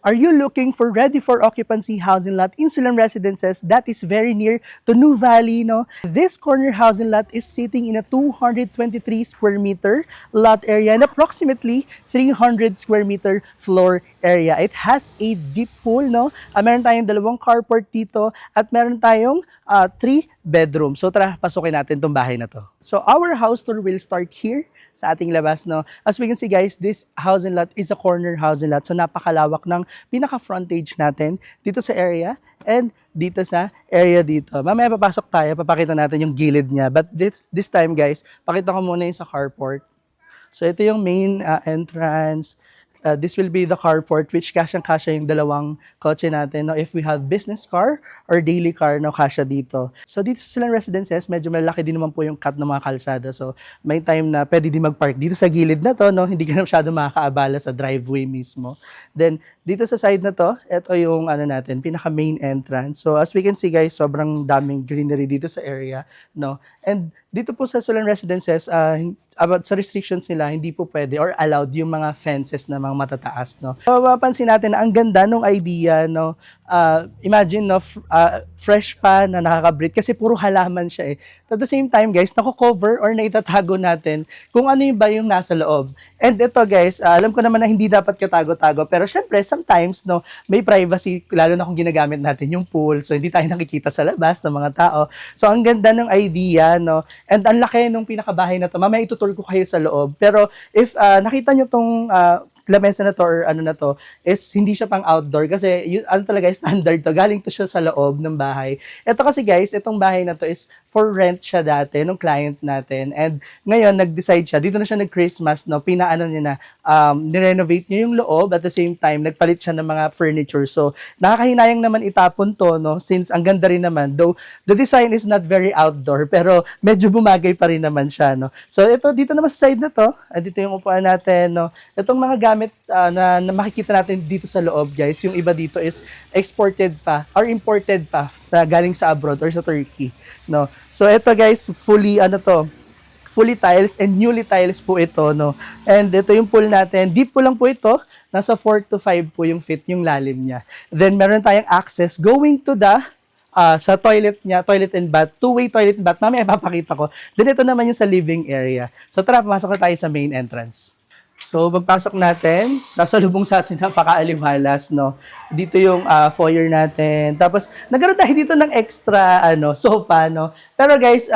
Are you looking for ready for occupancy housing lot in Silang Residences that is very near to New Valley, no? This corner housing lot is sitting in a 223 square meter lot area and approximately 300 square meter floor area. It has a deep pool, no? Meron tayong dalawang carport dito at meron tayong 3 bedrooms. So tara, pasukin natin tong bahay na to. So our house tour will start here sa ating labas, no? As we can see guys, this housing lot is a corner housing lot. So napakalawak ng pinaka-frontage natin dito sa area and dito sa area dito. Mamaya papasok tayo, papakita natin yung gilid niya. But this time guys, pakita ko muna yung sa carport. So ito yung main entrance. This will be the carport which kasyang-kasya yung dalawang kotse natin. No? If we have business car or daily car, no, kasya dito. So dito sa Silang Residences, medyo malaki din naman po yung cut ng mga kalsada. So may time na pwede din mag-park dito sa gilid na to, no? Hindi ka na masyado makakaabala sa driveway mismo. Then dito sa side na to, ito yung ano natin, pinaka main entrance. So as we can see guys, sobrang daming greenery dito sa area, no? And dito po sa Silang Residences, about sa restrictions nila, hindi po pwede or allowed yung mga fences na mga matataas, no. So, mapapansin natin na ang ganda ng idea, no. Imagine, no, fresh pa na nakaka-breed kasi puro halaman siya eh. At the same time, guys, nako-cover or naitatago natin kung ano yung ba yung nasa loob. And ito, guys, alam ko naman na hindi dapat katago-tago, pero syempre, sometimes, no, may privacy, lalo na kung ginagamit natin yung pool, so hindi tayo nakikita sa labas ng mga tao. So, ang ganda ng idea, no. And ang laki nung pinakabahay na to. Mamaya itutur ko kayo sa loob. Pero if nakita nyo tong lamesa na to or ano na to, is hindi siya pang outdoor kasi yun, ano talaga, standard to. Galing to siya sa loob ng bahay. Ito kasi guys, itong bahay na to is for rent siya dati nung client natin. And ngayon, nag-decide siya, dito na siya nag-Christmas, no, pinaano niya na, nirenovate niya yung loob at the same time, nagpalit siya ng mga furniture. So, nakakahinayang naman itapon to, no, since ang ganda rin naman. Though, the design is not very outdoor, pero medyo bumagay pa rin naman siya, no. So, ito, dito naman sa side na to, dito yung upuan natin, no. Itong mga gamit na makikita natin dito sa loob, guys, yung iba dito is exported pa or imported pa na galing sa abroad or sa Turkey, no. So ito guys, fully fully tiles and newly tiles po ito, no. And ito yung pool natin. Deep po lang po ito. Nasa 4 to 5 po yung fit, yung lalim niya. Then meron tayong access going to the sa toilet niya, toilet and bath, two-way toilet and bath. Mamaya ipapakita ko. Then ito naman yung sa living area. So tara, pumasok na tayo sa main entrance. So, pagpasok natin, nasa lubong sa atin, napaka-aliwalas, no? Dito yung foyer natin. Tapos, nagkaroon tayo dito ng extra, sofa, no? Pero guys,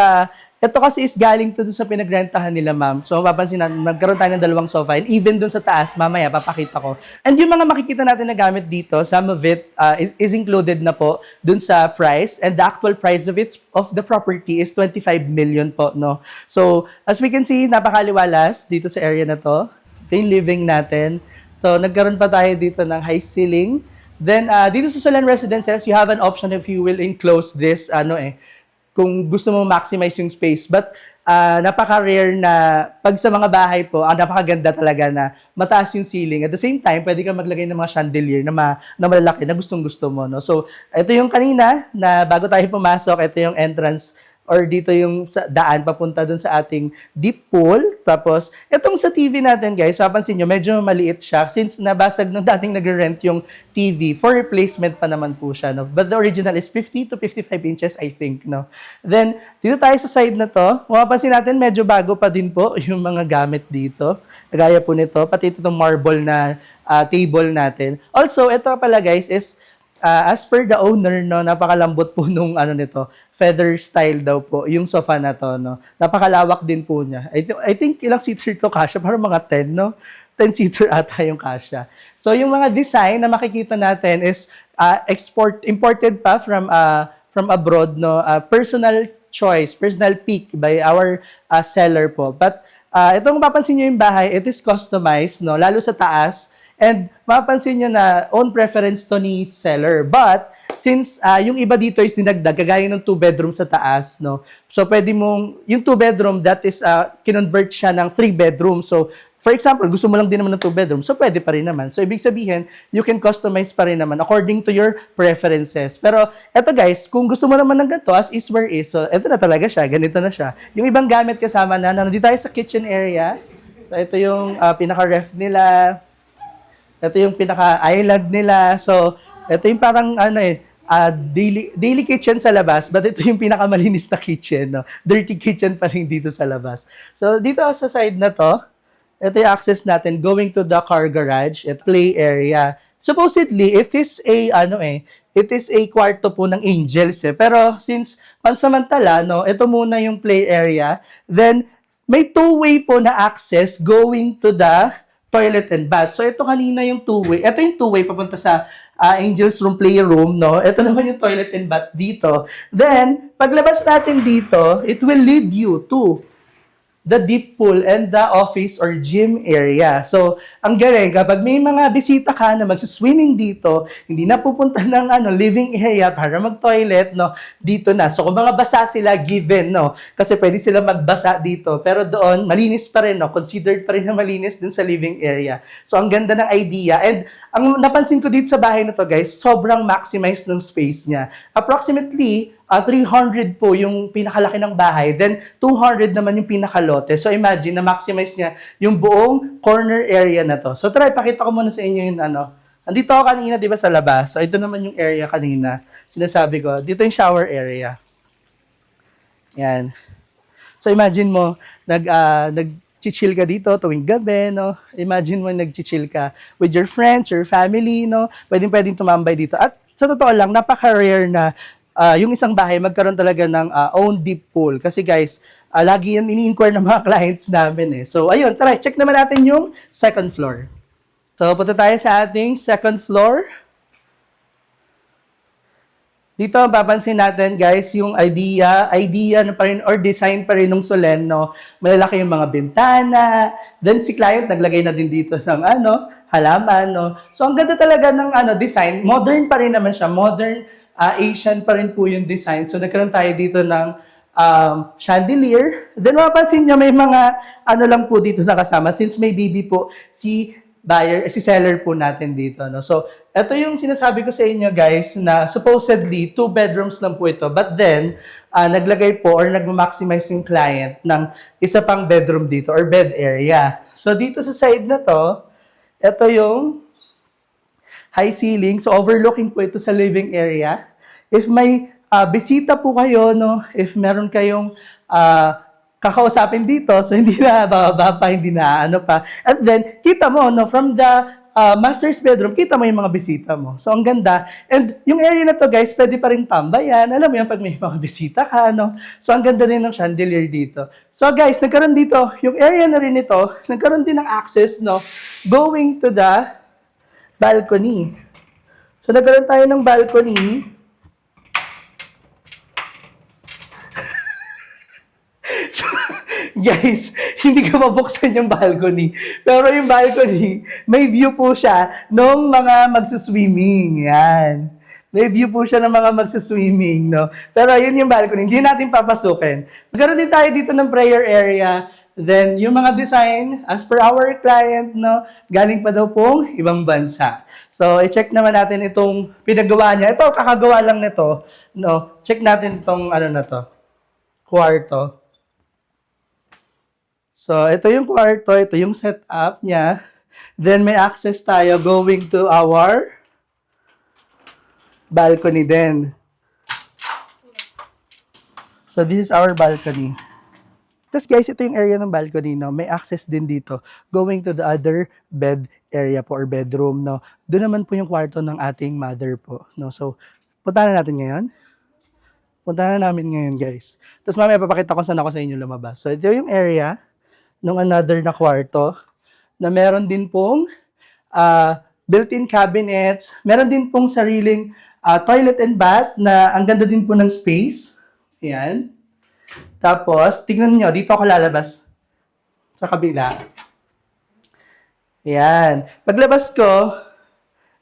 ito kasi is galing to dun sa pinagrentahan nila, ma'am. So, mapapansin natin, nagkaroon tayo ng dalawang sofa. And even dun sa taas, mamaya, papakita ko. And yung mga makikita natin na gamit dito, some of it is included na po dun sa price. And the actual price of the property is 25 million po, no? So, as we can see, napakaliwalas dito sa area na to. Ito yung living natin. So, nagkaroon pa tayo dito ng high ceiling. Then, dito sa Silang Residences, you have an option if you will enclose this, kung gusto mo maximize yung space. But, napaka-rare na, pag sa mga bahay po, napakaganda talaga na mataas yung ceiling. At the same time, pwede kang maglagay ng mga chandelier na malalaki na gustong-gusto mo, no? So, ito yung kanina, na bago tayo pumasok, ito yung entrance or dito yung daan papunta dun sa ating deep pool. Tapos, itong sa TV natin, guys, mapansin nyo, medyo maliit siya since nabasag nung dating nag-rent yung TV. For replacement pa naman po siya, no? But the original is 50 to 55 inches, I think, no? Then, dito tayo sa side na to, mapapansin natin, medyo bago pa din po yung mga gamit dito. Gaya po nito, pati itong marble na table natin. Also, ito pala, guys, is as per the owner, no, napakalambot po nung nito, feather style daw po, yung sofa na to, no. Napakalawak din po niya. I think ilang seater to kasya, parang mga 10, no? 10 seater ata yung kasya. So yung mga design na makikita natin is imported pa from abroad, no. Personal choice, personal pick by our seller po. But itong mapapansin niyo yung bahay, it is customized, no, lalo sa taas. And mapapansin nyo na own preference to ni seller. But, since yung iba dito is dinagdag, kagaya ng 2-bedroom sa taas, no? So, pwede mong, yung 2-bedroom, that is, kinonvert siya ng 3-bedroom. So, for example, gusto mo lang din naman ng 2-bedroom, so pwede pa rin naman. So, ibig sabihin, you can customize pa rin naman according to your preferences. Pero, eto guys, kung gusto mo naman ng ganito, as is where is, so, eto na talaga siya, ganito na siya. Yung ibang gamit kasama na, nandito tayo sa kitchen area. So, ito yung pinaka-ref nila. Ito yung pinaka-island nila. So, ito yung parang daily kitchen sa labas, but ito yung pinakamalinis na kitchen, no? Dirty kitchen pa rin dito sa labas. So, dito sa side na to, ito yung access natin going to the car garage at play area. Supposedly, it is a kwarto po ng angels eh. Pero since pansamantala, no, ito muna yung play area, then may two-way po na access going to the toilet and bath. So ito kanina yung two-way. Ito yung two-way papunta sa Angels Room Playroom, no? Ito naman yung toilet and bath dito. Then, paglabas natin dito, it will lead you to the deep pool and the office or gym area. So, ang galing, kapag may mga bisita ka na magsiswimming dito, hindi na pupunta ng living area para mag-toilet, no? Dito na. So, kung mga basa sila, given, no? Kasi pwede sila magbasa dito. Pero doon, malinis pa rin, no? Considered pa rin na malinis dun sa living area. So, ang ganda ng idea. And, ang napansin ko dito sa bahay na to, guys, sobrang maximize ng space niya. Approximately, 300 po yung pinakalaki ng bahay, then 200 naman yung pinakalote. So imagine na maximize niya yung buong corner area na to. So try, pakita ko muna sa inyo yung Andito ako kanina, di ba, sa labas. So ito naman yung area kanina. Sinasabi ko, dito yung shower area. Yan. So imagine mo, nag-chill ka dito tuwing gabi, no? Imagine mo nag-chill ka with your friends, your family, no? Pwedeng tumambay dito. At sa totoo lang, napaka-rare na yung isang bahay magkaroon talaga ng own deep pool. Kasi guys, lagi yan ini-inquire ng mga clients namin eh. So ayun, tara, check naman natin yung second floor. So punta tayo sa ating second floor. Dito, papansin natin guys, yung idea na pa rin or design pa rin ng Solen, no? Malalaki yung mga bintana. Then si client naglagay na din dito ng halaman, no? So ang ganda talaga ng design. Modern pa rin naman siya. Modern Asian pa rin po yung design. So nagkaroon tayo dito ng chandelier. Then mapapansin niya may mga lang po dito na kasama since may DB po si seller po natin dito, no? So, ito yung sinasabi ko sa inyo guys na supposedly 2 bedrooms lang po ito. But then, naglagay po or nag-maximize yung client ng isa pang bedroom dito or bed area. So, dito sa side na to, ito yung high ceiling. So, overlooking po ito sa living area. If may bisita po kayo, no? If meron kayong kakausapin dito, so hindi na bababa pa, hindi na pa. At then, kita mo, no, from the master's bedroom, kita mo yung mga bisita mo. So, ang ganda. And yung area na to, guys, pwede pa rin tambayan. Alam mo yan, pag may mga bisita ka, no? So, ang ganda rin ng chandelier dito. So, guys, nagkaroon dito, yung area na rin ito, nagkaroon din ng access, no, going to the balcony. So, nagkaroon tayo ng balcony. Guys, hindi ka mabuksan yung balcony. Pero yung balcony, may view po siya ng mga magsuswimming. Yan. May view po siya ng mga magsuswimming, no? Pero yun yung balcony. Hindi natin papasukin. Magkaroon din tayo dito ng prayer area. Then, yung mga design, as per our client, no, galing pa daw pong ibang bansa. So, i-check naman natin itong pinagawa niya. Ito, kakagawa lang nito. No? Check natin itong na to. Kwarto. So, ito yung kwarto, ito yung setup niya. Then, may access tayo going to our balcony din. So, this is our balcony. Tapos guys, ito yung area ng balcony, no? May access din dito going to the other bed area po or bedroom, no? Doon naman po yung kwarto ng ating mother po, no? So, puntahan na natin ngayon. Puntahan na namin ngayon, guys. Tapos mamaya papakita ko saan ako sa inyo lumabas. So, ito yung area nung another na kwarto na meron din pong built-in cabinets. Meron din pong sariling toilet and bath na ang ganda din po ng space. Ayan. Tapos, tingnan nyo, dito ako lalabas sa kabila. Ayan. Paglabas ko,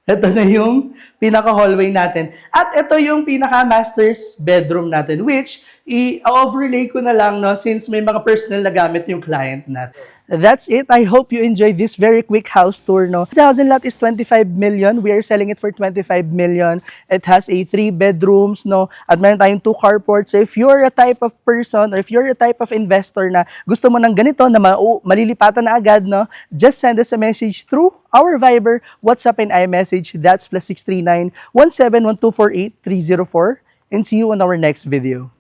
ito na yung pinaka-hallway natin. At ito yung pinaka-master's bedroom natin, which i-overlay ko na lang, no, since may mga personal na gamit yung client natin. That's it. I hope you enjoyed this very quick house tour, no? This housing lot is 25 million. We are selling it for 25 million. It has a 3 bedrooms, no? At meron tayong 2 carports. So if you're a type of person or if you're a type of investor na gusto mo ng ganito na malilipatan na agad, no? Just send us a message through our Viber, WhatsApp, and iMessage. That's +639 171248 304. And see you on our next video.